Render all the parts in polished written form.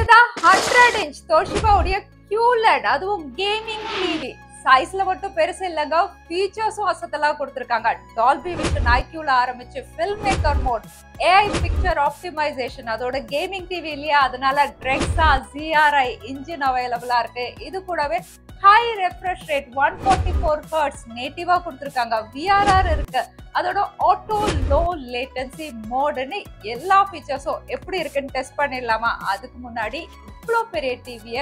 இதுதான் 100 inch Toshiba உடைய QLED, அதுவும் கேமிங் டிவி. சைஸ்ல மட்டும் பெருசு இல்லங்க, ஃபீச்சர்ஸும் அசத்தலா கொடுத்திருக்காங்க. டால்பி விஷன் IQல ஆரம்பிச்சு film maker mode, AI picture optimisation, அதோட கேமிங் டிவி இல்லையா, அதனால Drexa ZRI இன்ஜின் அவைலபிளா இருக்கு. இது கூடவே ஹை ரெஃப்ரெஷ் ரேட் 144 Hz நேட்டிவா கொடுத்திருக்காங்க. VRR இருக்கு, அதோட ஆட்டோ லோ லேட்டன்சி மோடுன்னு எல்லா ஃபீச்சர்ஸும் எப்படி இருக்குன்னு டெஸ்ட் பண்ணிடலாமா? அதுக்கு முன்னாடி இவ்வளோ பெரிய டிவியை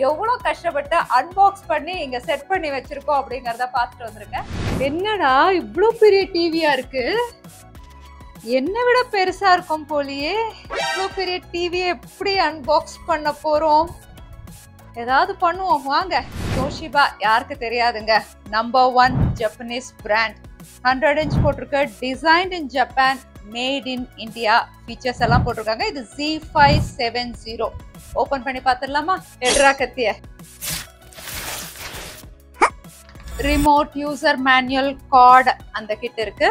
எவ்வளோ கஷ்டப்பட்டு அன்பாக்ஸ் பண்ணி இங்க செட் பண்ணி வச்சிருக்கோம் அப்படிங்கறத பார்த்துட்டு வந்துருங்க. என்னடா இவ்வளோ பெரிய டிவியா இருக்கு, என்னை விட பெருசா இருக்கும் போலியே. இவ்வளோ பெரிய டிவியை எப்படி அன்பாக்ஸ் பண்ண போறோம்? ஏதாவது பண்ணுவோம் வாங்க. Toshiba யாருக்கு தெரியாதுங்க, நம்பர் 1 ஜப்பனீஸ் பிராண்ட். 100 inch போட்டிருக்க, designed in Japan, made in India, features எல்லாம் போட்டிருக்காங்க. இது Z570. ஓபன் பண்ணி பார்த்துடலாமா? எடுறா கத்திய. ரிமோட், யூசர் மேனுவல், கார்டு அந்த கிட் இருக்கு.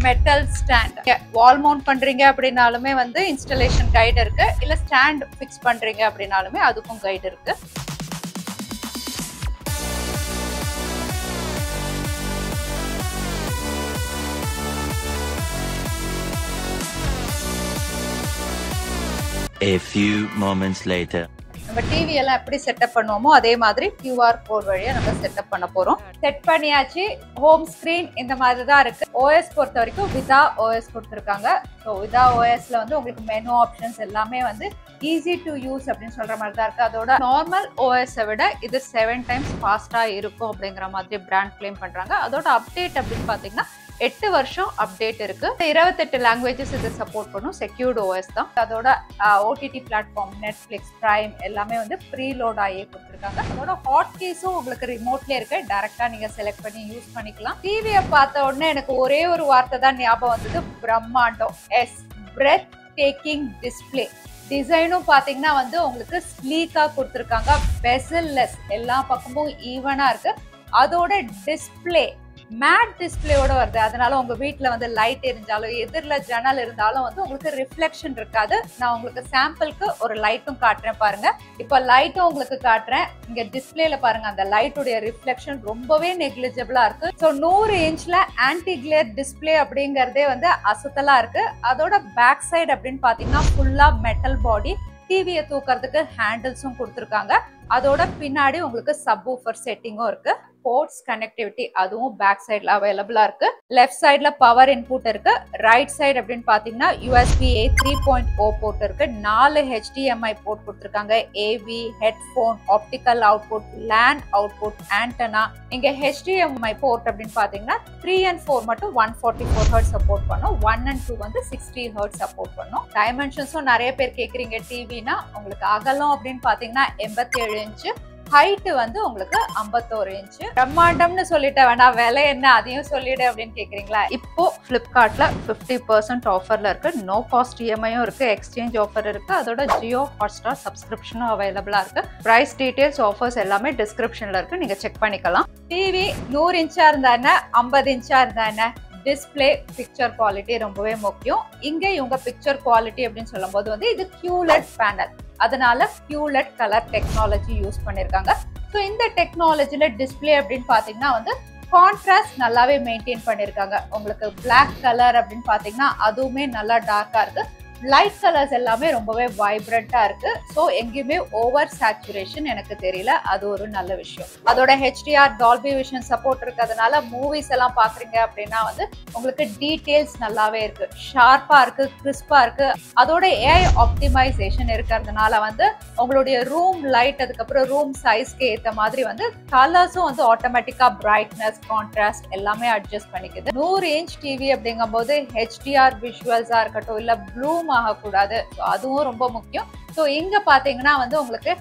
மெட்டல் ஸ்டாண்ட், வால் மவுண்ட் பண்றீங்க அப்படின்னாலுமே வந்து இன்ஸ்டாலேஷன் கைடு இருக்கு, இல்ல ஸ்டாண்ட் ஃபிக்ஸ் பண்றீங்க அப்படின்னாலுமே அதுக்கும் கைடு இருக்கு. A few moments later. நம்ம டிவி எல்லாம் எப்படி செட்டப் பண்ணுவோமோ அதே மாதிரி QR கோட் வழியா நம்ம செட்டப் பண்ண போறோம். செட் பண்ணியாச்சு. ஹோம் ஸ்கிரீன் இந்த மாதிரி தான் இருக்கு. OS பொறுத்த வரைக்கும் விதா OS கொடுத்துருக்காங்க. ஸோ விதா OSல வந்து உங்களுக்கு மெனு ஆப்ஷன்ஸ் எல்லாமே வந்து ஈஸி டு யூஸ் அப்படின்னு சொல்ற மாதிரி தான் இருக்கு. அதோட நார்மல் OS-ஐ விட இது 7 times ஃபாஸ்டா இருக்கும் அப்படிங்கிற மாதிரி பிராண்ட் கிளைம் பண்றாங்க. அதோட அப்டேட் அப்படின்னு பாத்தீங்கன்னா 8 வருஷம் அப்டேட் இருக்கு. 28 லாங்குவேஜஸ் இது சப்போர்ட் பண்ணும். செக்யூர்டு OS தான். அதோட OTT பிளாட்ஃபார்ம், நெட்ஃபிளிக்ஸ், பிரைம் எல்லாமே வந்து ப்ரீ லோட் ஆகியே கொடுத்துருக்காங்க. அதோட ஹாட் கீஸும் உங்களுக்கு ரிமோட்லேயே இருக்கு, டைரக்டா நீங்க செலக்ட் பண்ணி யூஸ் பண்ணிக்கலாம். டிவியை பார்த்த உடனே எனக்கு ஒரே ஒரு வார்த்தை தான் ஞாபகம் வந்தது, பிரம்மாண்டம். Breath taking display. டிசைனும் பாத்தீங்கன்னா வந்து உங்களுக்கு ஸ்லீக்கா கொடுத்துருக்காங்க, பெசல்லெஸ், எல்லா பக்கமும் ஈவனா இருக்கு. அதோட டிஸ்பிளே மேட் டிஸ்பிளேயோட வருது. அதனால உங்க வீட்டுல வந்து லைட் எரிஞ்சாலும் எதிரில் ஜன்னல் இருந்தாலும் வந்து உங்களுக்கு ரிஃப்ளெக்ஷன் இருக்காது. நான் உங்களுக்கு சாம்பிளுக்கு ஒரு லைட்டும் காட்டுறேன் பாருங்க. இப்ப லைட்டும் உங்களுக்கு காட்டுறேன். இங்க டிஸ்பிளேல பாருங்க, அந்த லைட்டுடைய ரிஃப்ளெக்ஷன் ரொம்பவே நெக்லிஜிபிளா இருக்கு. ஸோ 100 inchல ஆன்டி கிளேர் டிஸ்பிளே அப்படிங்கறதே வந்து அசத்தலா இருக்கு. அதோட பேக் சைடு அப்படின்னு பாத்தீங்கன்னா ஃபுல்லா மெட்டல் பாடி, டிவியை தூக்கிறதுக்கு ஹேண்டில்ஸும் கொடுத்துருக்காங்க. அதோட பின்னாடி உங்களுக்கு சப்வூஃபர் செட்டிங்கும் இருக்கு. போர்ட்ஸ் கனெக்டிவிட்டி அதுவும் பேக் சைட்ல அவைலபிளா இருக்கு. லெஃப்ட் சைட்ல பவர் இன்புட் இருக்கு. ரைட் சைடு அப்படின்னு பாத்தீங்கன்னா USB-A 3.0 போர்ட் இருக்கு. 4 HDMI போர்ட் கொடுத்திருக்காங்க. AV, headphone, optical output, LAN output, antenna. இங்க HDMI போர்ட் அப்படின்னு பாத்தீங்கன்னா 3 and 4 மட்டும் 144 Hz சப்போர்ட் பண்ணும். 1 and 2 வந்து 60 Hz சப்போர்ட் பண்ணும். டைமென்ஷன்ஸும் நிறைய பேர் கேக்குறீங்க. டிவினா உங்களுக்கு அகலம் அப்படின்னு பாத்தீங்கன்னா 87 inch, ஹைட் வந்து உங்களுக்கு 51 inch. பிரம்மாண்டம்னு சொல்லிட்ட வேணா, விலை என்ன அதையும் சொல்லிடு அப்படின்னு கேக்குறீங்களா? இப்போ பிளிப்கார்ட்ல 50% ஆஃபர்ல இருக்கு. நோ காஸ்ட் EMI-யும் இருக்கு, எக்ஸ்சேஞ்ச் ஆஃபர் இருக்கு. அதோட ஜியோ ஹாட்ஸ்டார் சப்ஸ்கிரிப்ஷனும் அவைலபிளா இருக்கு. பிரைஸ் டீடைல்ஸ், ஆஃபர்ஸ் எல்லாமே டிஸ்கிரிப்ஷன்ல இருக்கு, நீங்க செக் பண்ணிக்கலாம். டிவி 100 inch-ஆ இருந்தா என்ன, 50 inch-ஆ இருந்தா என்ன, டிஸ்பிளே பிக்சர் குவாலிட்டி ரொம்பவே முக்கியம். இங்க இவங்க பிக்சர் குவாலிட்டி அப்படின்னு சொல்லும் போது வந்து இது QLED பேனல், அதனால QLED கலர் டெக்னாலஜி யூஸ் பண்ணிருக்காங்க. ஸோ இந்த டெக்னாலஜில டிஸ்பிளே அப்படின்னு பாத்தீங்கன்னா வந்து கான்ட்ராஸ்ட் நல்லாவே மெயின்டைன் பண்ணிருக்காங்க. உங்களுக்கு பிளாக் கலர் அப்படின்னு பாத்தீங்கன்னா அதுவுமே நல்லா டார்க்கா இருக்கு. லைட் கலர்ஸ் எல்லாமே ரொம்பவே வைப்ரண்டா இருக்கு. ஸோ எங்கேயுமே ஓவர் சேச்சுரேஷன் எனக்கு தெரியல, அது ஒரு நல்ல விஷயம். அதோட HDR டால்பி விஷன் சப்போர்ட் இருக்கிறதுனால மூவிஸ் எல்லாம் பாக்குறீங்க அப்படின்னா வந்து உங்களுக்கு டீடைல்ஸ் நல்லாவே இருக்கு, ஷார்ப்பா இருக்கு, கிறிஸ்பா இருக்கு. அதோட AI ஆப்டிமைசேஷன் இருக்கிறதுனால வந்து உங்களுடைய ரூம் லைட், அதுக்கப்புறம் ரூம் சைஸ்க்கு ஏற்ற மாதிரி வந்து கலர்ஸும் வந்து ஆட்டோமேட்டிக்கா பிரைட்னஸ், கான்ட்ராஸ்ட் எல்லாமே அட்ஜஸ்ட் பண்ணிக்குது. 100 inch டிவி அப்படிங்கும் போது HDR விஷுவல்ஸா இருக்கட்டும், இல்ல ப்ளூ ஆகக்கூடாது, அதுவும் ரொம்ப முக்கியம். ஸோ இங்க பாத்தீங்கன்னா வந்து உங்களுக்கு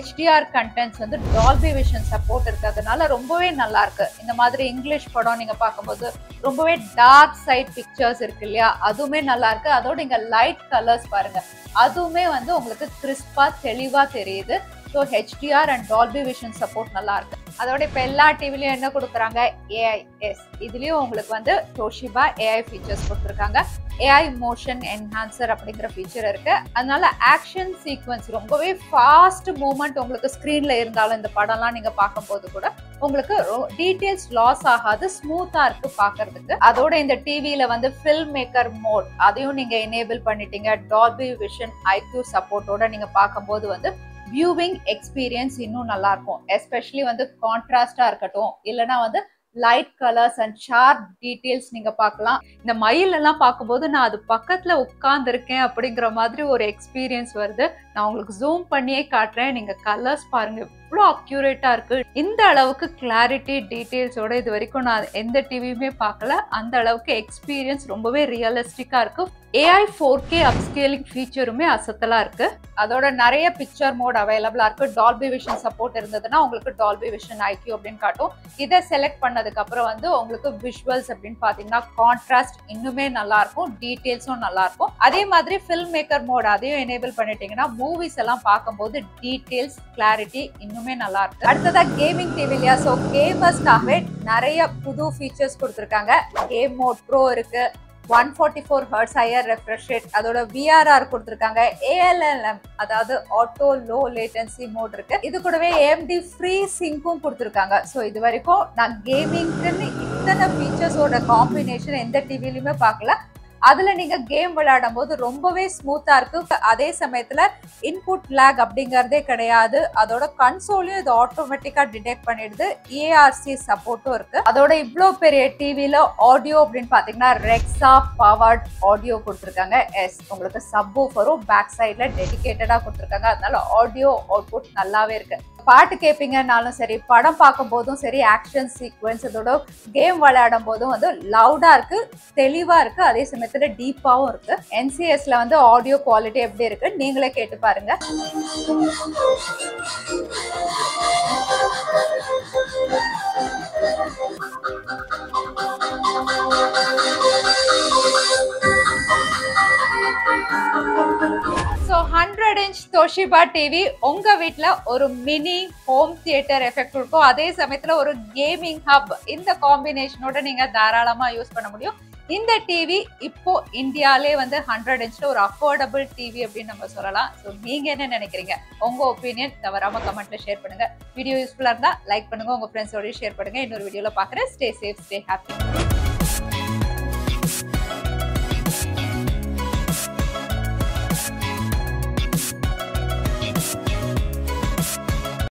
HDR கண்டென்ட்ஸ் வந்து டால்பி விஷன் சப்போர்ட் இருக்கிறதுனால ரொம்பவே நல்லா இருக்கு. இந்த மாதிரி இங்கிலீஷ் படம் நீங்க பார்க்கும்போது ரொம்பவே டார்க் சைட் பிக்சர்ஸ் இருக்கு இல்லையா, அதுவுமே நல்லா இருக்கு. அதோட இங்க லைட் கலர்ஸ் பாருங்க, அதுவுமே வந்து உங்களுக்கு கிறிஸ்பா தெளிவா தெரியுது. So HDR and Dolby vision support நல்லா இருக்கு. அதோட இப்ப எல்லா டிவிலயும் என்ன கொடுக்குறாங்க, AIS. இதுலயும் உங்களுக்கு வந்து Toshiba AI ஃபீச்சர்ஸ் கொடுத்துருக்காங்க. AI மோஷன் என்ஹான்சர் அப்படிங்கிற ஃபீச்சர் இருக்கு. அதனால ஆக்ஷன் சீக்வன்ஸ் ரொம்பவே ஃபாஸ்ட் மூவ்மெண்ட் உங்களுக்கு ஸ்கிரீன்ல இருந்தாலும் இந்த படம்லாம் நீங்க பார்க்கும்போது கூட உங்களுக்கு டீடைல்ஸ் லாஸ் ஆகாது, ஸ்மூத்தா இருக்கு பாக்குறதுக்கு. அதோட இந்த டிவில வந்து ஃபில்ம் மேக்கர் மோட் அதையும் நீங்க எனேபிள் பண்ணிட்டீங்க. டால்பி விஷன் IQ சப்போர்ட்டோட நீங்க பார்க்கும்போது வந்து வியூவிங் எக்ஸ்பீரியன்ஸ் இன்னும் நல்லா இருக்கும். எஸ்பெஷலி வந்து கான்ட்ராஸ்டா இருக்கட்டும், இல்லைன்னா வந்து light colours and sharp details நீங்க பார்க்கலாம். இந்த மயில் எல்லாம் பார்க்கும்போது நான் அது பக்கத்துல உட்கார்ந்து இருக்கேன் அப்படிங்கிற மாதிரி ஒரு எக்ஸ்பீரியன்ஸ் வருது. நான் உங்களுக்கு ஜூம் பண்ணியே காட்டுறேன். நீங்க கலர்ஸ் பாருங்க, எவ்வளோ அக்யூரேட்டா இருக்கு. இந்த அளவுக்கு கிளாரிட்டி டீடைல்ஸோட இது வரைக்கும் நான் எந்த டிவியுமே பார்க்கல. அந்த அளவுக்கு எக்ஸ்பீரியன்ஸ் ரொம்பவே ரியலிஸ்டிக்கா இருக்கு. AI 4K அப்ஸ்கேலிங் ஃபீச்சருமே அசத்தலா இருக்கு. அதோட நிறைய பிக்சர் மோட் அவைலபிளா இருக்கு. டால்பி விஷன் சப்போர்ட் இருந்ததுன்னா உங்களுக்கு டால்பி விஷன் IQ அப்படின்னு காட்டும். இதை செலக்ட் பண்ணதுக்கு அப்புறம் வந்து உங்களுக்கு விஷுவல்ஸ் அப்படின்னு பாத்தீங்கன்னா கான்ட்ராஸ்ட் இன்னுமே நல்லா இருக்கும், டீடைல்ஸும் நல்லா இருக்கும். அதே மாதிரி ஃபில்ம் மேக்கர் மோட் அதையும் எனேபிள் பண்ணிட்டீங்கன்னா மூவிஸ் எல்லாம் பார்க்கும்போது டீடைல்ஸ் கிளாரிட்டி இன்னுமே நல்லா இருக்கு. அடுத்ததா கேமிங் டிவி இல்லையா, ஸோ கேமர்ஸ்க்காகவே நிறைய புது ஃபீச்சர்ஸ் கொடுத்துருக்காங்க. கேம் மோட் ப்ரோ இருக்கு, 144 Hz ஹையர் ரெஃப்ரெஷ் ரேட், அதோட VRR கொடுத்துருக்காங்க. ALLM அதாவது ஆட்டோ லோ லேட்டன்சி மோட் இருக்கு. இது கூடவே AMD ஃப்ரீ சிங்க்கும் கொடுத்துருக்காங்க. ஸோ இது வரைக்கும் நான் கேமிங்க்குன்னு இத்தனை ஃபீச்சர்ஸோட காம்பினேஷன் எந்த டிவிலையுமே பார்க்கல. அதுல நீங்க கேம் விளையாடும் போது ரொம்பவே ஸ்மூத்தா இருக்கு. அதே சமயத்துல இன்புட் லேக் அப்படிங்கறதே கிடையாது. அதோட கன்சோலையும் இது ஆட்டோமேட்டிக்கா டிடெக்ட் பண்ணிடுது. ARC சப்போர்ட்டும் இருக்கு. அதோட இவ்வளோ பெரிய டிவில ஆடியோ அப்படின்னு பாத்தீங்கன்னா ரெக்ஸா பவர்ட் ஆடியோ கொடுத்துருக்காங்க. உங்களுக்கு சப்வூஃபரும் பேக் சைட்ல டெடிகேட்டடா கொடுத்துருக்காங்க. அதனால ஆடியோ அவுட்புட் நல்லாவே இருக்கு. பாட்டு கேட்பீங்கன்னாலும் சரி, படம் பார்க்கும் போதும் சரி, ஆக்ஷன் சீக்வன்ஸ் அதோட கேம் விளையாடும் போதும் வந்து லவுடா இருக்கு, தெளிவா இருக்கு, அதே சமயத்துல டீப்பாவும் இருக்கு. NCSல வந்து ஆடியோ குவாலிட்டி எப்படி இருக்கு நீங்களே கேட்டு பாருங்க. ஸோ 100-inch Toshiba டிவி உங்க வீட்டில் ஒரு மினி ஹோம் தியேட்டர் எஃபெக்ட் இருக்கும். அதே சமயத்தில் ஒரு கேமிங் ஹப், இந்த காம்பினேஷனோட நீங்க தாராளமா யூஸ் பண்ண முடியும். இந்த டிவி இப்போ இந்தியாலே வந்து 100-inchல ஒரு அஃபோர்டபுள் டிவி அப்படின்னு நம்ம சொல்லலாம். ஸோ நீங்க என்ன நினைக்கிறீங்க? உங்க ஒப்பீனியன் தவறாம கமெண்ட்ல ஷேர் பண்ணுங்க. வீடியோ யூஸ்ஃபுல்லா இருந்தா லைக் பண்ணுங்க, உங்க ஃப்ரெண்ட்ஸோடய ஷேர் பண்ணுங்க. இன்னொரு வீடியோல பாக்குறேன். Stay safe, stay happy.